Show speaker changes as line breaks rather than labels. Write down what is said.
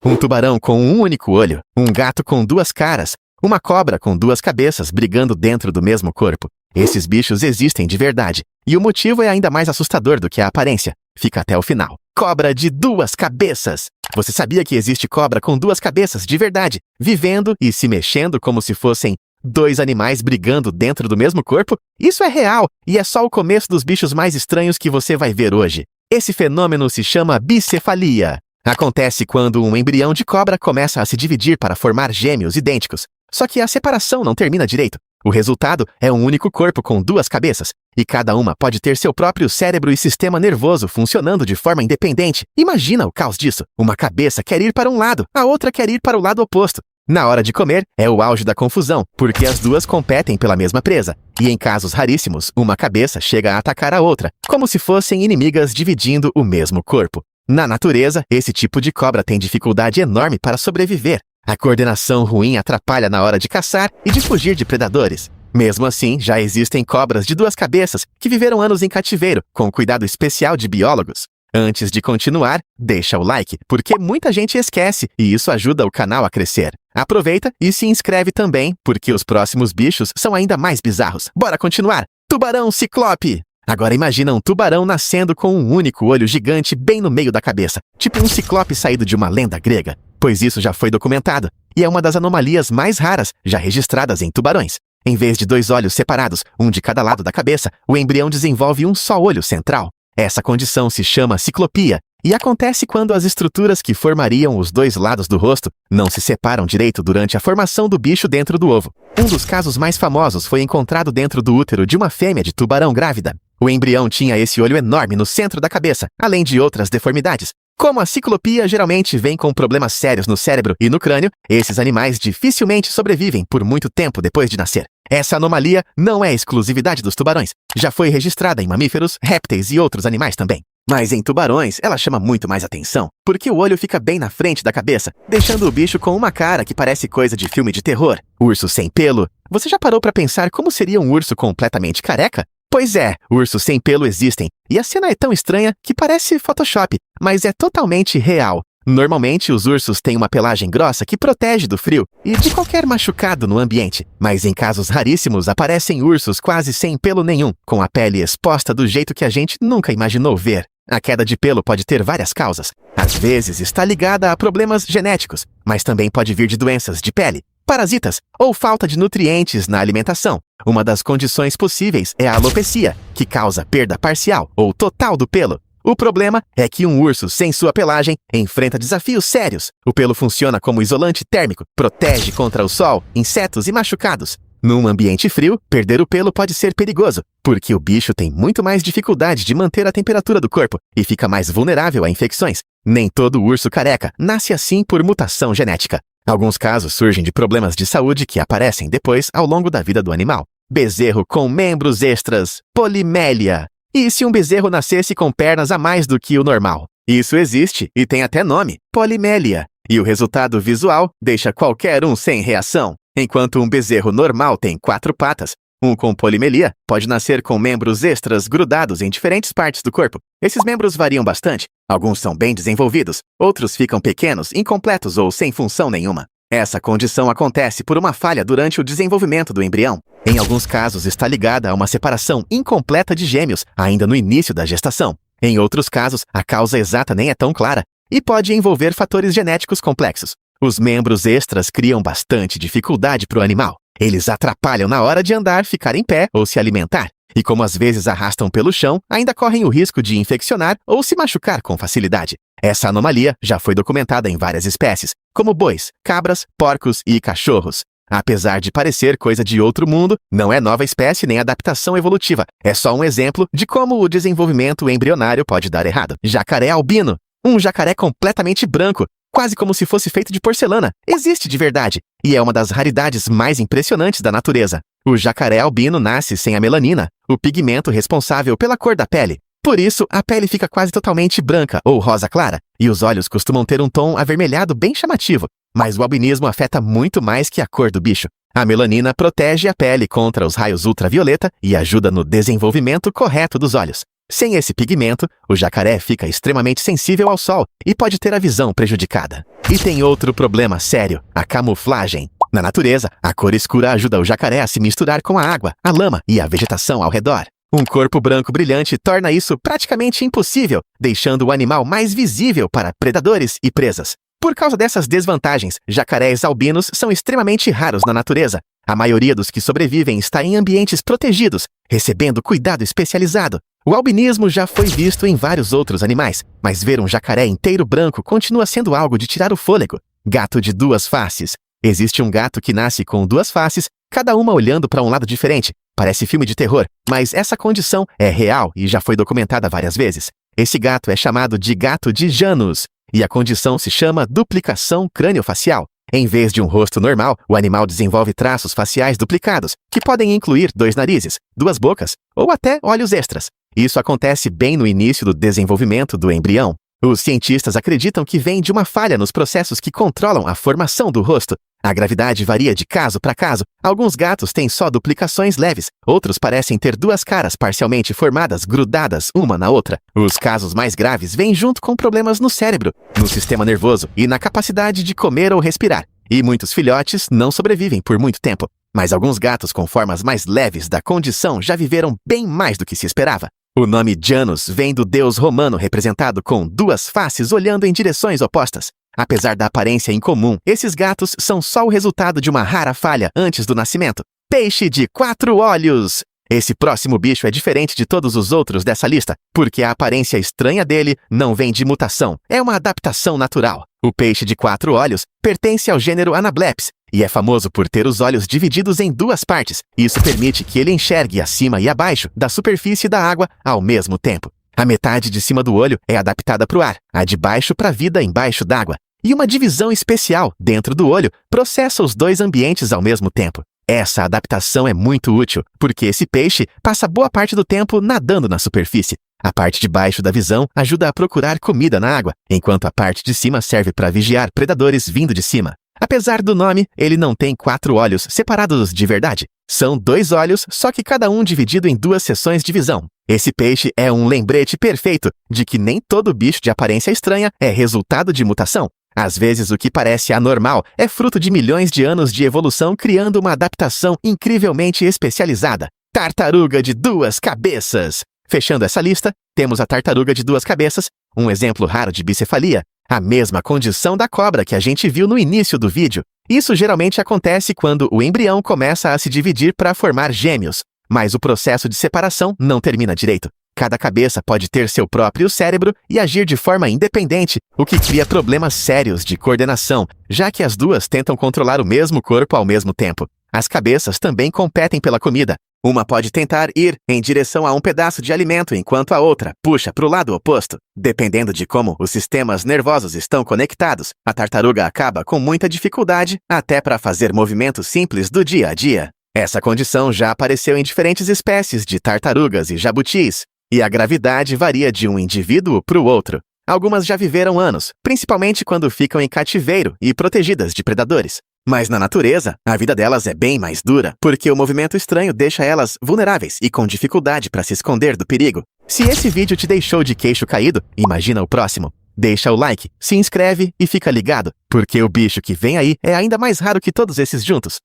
um tubarão com um único olho, um gato com duas caras, uma cobra com duas cabeças brigando dentro do mesmo corpo. Esses bichos existem de verdade, e o motivo é ainda mais assustador do que a aparência. Fica até o final. Cobra de duas cabeças! Você sabia que existe cobra com duas cabeças de verdade, vivendo e se mexendo como se fossem dois animais brigando dentro do mesmo corpo? Isso é real, e é só o começo dos bichos mais estranhos que você vai ver hoje. Esse fenômeno se chama bicefalia. Acontece quando um embrião de cobra começa a se dividir para formar gêmeos idênticos. Só que a separação não termina direito. O resultado é um único corpo com duas cabeças, e cada uma pode ter seu próprio cérebro e sistema nervoso funcionando de forma independente. Imagina o caos disso. Uma cabeça quer ir para um lado, a outra quer ir para o lado oposto. Na hora de comer, é o auge da confusão, porque as duas competem pela mesma presa. E em casos raríssimos, uma cabeça chega a atacar a outra, como se fossem inimigas dividindo o mesmo corpo. Na natureza, esse tipo de cobra tem dificuldade enorme para sobreviver. A coordenação ruim atrapalha na hora de caçar e de fugir de predadores. Mesmo assim, já existem cobras de duas cabeças que viveram anos em cativeiro, com cuidado especial de biólogos. Antes de continuar, deixa o like, porque muita gente esquece e isso ajuda o canal a crescer. Aproveita e se inscreve também, porque os próximos bichos são ainda mais bizarros. Bora continuar! Tubarão ciclope! Agora imagina um tubarão nascendo com um único olho gigante bem no meio da cabeça, tipo um ciclope saído de uma lenda grega, pois isso já foi documentado, e é uma das anomalias mais raras já registradas em tubarões. Em vez de dois olhos separados, um de cada lado da cabeça, o embrião desenvolve um só olho central. Essa condição se chama ciclopia, e acontece quando as estruturas que formariam os dois lados do rosto não se separam direito durante a formação do bicho dentro do ovo. Um dos casos mais famosos foi encontrado dentro do útero de uma fêmea de tubarão grávida. O embrião tinha esse olho enorme no centro da cabeça, além de outras deformidades. Como a ciclopia geralmente vem com problemas sérios no cérebro e no crânio, esses animais dificilmente sobrevivem por muito tempo depois de nascer. Essa anomalia não é exclusividade dos tubarões. Já foi registrada em mamíferos, répteis e outros animais também. Mas em tubarões, ela chama muito mais atenção, porque o olho fica bem na frente da cabeça, deixando o bicho com uma cara que parece coisa de filme de terror. Urso sem pelo. Você já parou para pensar como seria um urso completamente careca? Pois é, ursos sem pelo existem, e a cena é tão estranha que parece Photoshop, mas é totalmente real. Normalmente, os ursos têm uma pelagem grossa que protege do frio e de qualquer machucado no ambiente, mas em casos raríssimos aparecem ursos quase sem pelo nenhum, com a pele exposta do jeito que a gente nunca imaginou ver. A queda de pelo pode ter várias causas. Às vezes está ligada a problemas genéticos, mas também pode vir de doenças de pele, parasitas ou falta de nutrientes na alimentação. Uma das condições possíveis é a alopecia, que causa perda parcial ou total do pelo. O problema é que um urso sem sua pelagem enfrenta desafios sérios. O pelo funciona como isolante térmico, protege contra o sol, insetos e machucados. Num ambiente frio, perder o pelo pode ser perigoso, porque o bicho tem muito mais dificuldade de manter a temperatura do corpo e fica mais vulnerável a infecções. Nem todo urso careca nasce assim por mutação genética. Alguns casos surgem de problemas de saúde que aparecem depois ao longo da vida do animal. Bezerro com membros extras, polimélia. E se um bezerro nascesse com pernas a mais do que o normal? Isso existe e tem até nome, polimélia. E o resultado visual deixa qualquer um sem reação. Enquanto um bezerro normal tem 4 patas, um com polimelia pode nascer com membros extras grudados em diferentes partes do corpo. Esses membros variam bastante. Alguns são bem desenvolvidos, outros ficam pequenos, incompletos ou sem função nenhuma. Essa condição acontece por uma falha durante o desenvolvimento do embrião. Em alguns casos está ligada a uma separação incompleta de gêmeos, ainda no início da gestação. Em outros casos, a causa exata nem é tão clara e pode envolver fatores genéticos complexos. Os membros extras criam bastante dificuldade para o animal. Eles atrapalham na hora de andar, ficar em pé ou se alimentar. E como às vezes arrastam pelo chão, ainda correm o risco de infeccionar ou se machucar com facilidade. Essa anomalia já foi documentada em várias espécies, como bois, cabras, porcos e cachorros. Apesar de parecer coisa de outro mundo, não é nova espécie nem adaptação evolutiva. É só um exemplo de como o desenvolvimento embrionário pode dar errado. Jacaré albino. Um jacaré completamente branco, quase como se fosse feito de porcelana. Existe de verdade, e é uma das raridades mais impressionantes da natureza. O jacaré albino nasce sem a melanina, o pigmento responsável pela cor da pele. Por isso, a pele fica quase totalmente branca ou rosa clara, e os olhos costumam ter um tom avermelhado bem chamativo. Mas o albinismo afeta muito mais que a cor do bicho. A melanina protege a pele contra os raios ultravioleta e ajuda no desenvolvimento correto dos olhos. Sem esse pigmento, o jacaré fica extremamente sensível ao sol e pode ter a visão prejudicada. E tem outro problema sério, a camuflagem. Na natureza, a cor escura ajuda o jacaré a se misturar com a água, a lama e a vegetação ao redor. Um corpo branco brilhante torna isso praticamente impossível, deixando o animal mais visível para predadores e presas. Por causa dessas desvantagens, jacarés albinos são extremamente raros na natureza. A maioria dos que sobrevivem está em ambientes protegidos, recebendo cuidado especializado. O albinismo já foi visto em vários outros animais, mas ver um jacaré inteiro branco continua sendo algo de tirar o fôlego. Gato de duas faces. Existe um gato que nasce com duas faces, cada uma olhando para um lado diferente. Parece filme de terror, mas essa condição é real e já foi documentada várias vezes. Esse gato é chamado de gato de Janus, e a condição se chama duplicação crâniofacial. Em vez de um rosto normal, o animal desenvolve traços faciais duplicados, que podem incluir 2 narizes, 2 bocas ou até olhos extras. Isso acontece bem no início do desenvolvimento do embrião. Os cientistas acreditam que vem de uma falha nos processos que controlam a formação do rosto. A gravidade varia de caso para caso. Alguns gatos têm só duplicações leves, outros parecem ter 2 caras parcialmente formadas grudadas uma na outra. Os casos mais graves vêm junto com problemas no cérebro, no sistema nervoso e na capacidade de comer ou respirar. E muitos filhotes não sobrevivem por muito tempo. Mas alguns gatos com formas mais leves da condição já viveram bem mais do que se esperava. O nome Janus vem do deus romano representado com 2 faces olhando em direções opostas. Apesar da aparência incomum, esses gatos são só o resultado de uma rara falha antes do nascimento. Peixe de 4 olhos! Esse próximo bicho é diferente de todos os outros dessa lista, porque a aparência estranha dele não vem de mutação, é uma adaptação natural. O peixe de 4 olhos pertence ao gênero Anableps e é famoso por ter os olhos divididos em 2 partes. Isso permite que ele enxergue acima e abaixo da superfície da água ao mesmo tempo. A metade de cima do olho é adaptada para o ar, a de baixo para a vida embaixo d'água. E uma divisão especial dentro do olho processa os 2 ambientes ao mesmo tempo. Essa adaptação é muito útil, porque esse peixe passa boa parte do tempo nadando na superfície. A parte de baixo da visão ajuda a procurar comida na água, enquanto a parte de cima serve para vigiar predadores vindo de cima. Apesar do nome, ele não tem 4 olhos separados de verdade. São 2 olhos, só que cada um dividido em 2 seções de visão. Esse peixe é um lembrete perfeito de que nem todo bicho de aparência estranha é resultado de mutação. Às vezes, o que parece anormal é fruto de milhões de anos de evolução criando uma adaptação incrivelmente especializada. Tartaruga de 2 cabeças! Fechando essa lista, temos a tartaruga de 2 cabeças, um exemplo raro de bicefalia, a mesma condição da cobra que a gente viu no início do vídeo. Isso geralmente acontece quando o embrião começa a se dividir para formar gêmeos, mas o processo de separação não termina direito. Cada cabeça pode ter seu próprio cérebro e agir de forma independente, o que cria problemas sérios de coordenação, já que as 2 tentam controlar o mesmo corpo ao mesmo tempo. As cabeças também competem pela comida. Uma pode tentar ir em direção a um pedaço de alimento enquanto a outra puxa para o lado oposto. Dependendo de como os sistemas nervosos estão conectados, a tartaruga acaba com muita dificuldade até para fazer movimentos simples do dia a dia. Essa condição já apareceu em diferentes espécies de tartarugas e jabutis. E a gravidade varia de um indivíduo para o outro. Algumas já viveram anos, principalmente quando ficam em cativeiro e protegidas de predadores. Mas na natureza, a vida delas é bem mais dura, porque o movimento estranho deixa elas vulneráveis e com dificuldade para se esconder do perigo. Se esse vídeo te deixou de queixo caído, imagina o próximo. Deixa o like, se inscreve e fica ligado, porque o bicho que vem aí é ainda mais raro que todos esses juntos.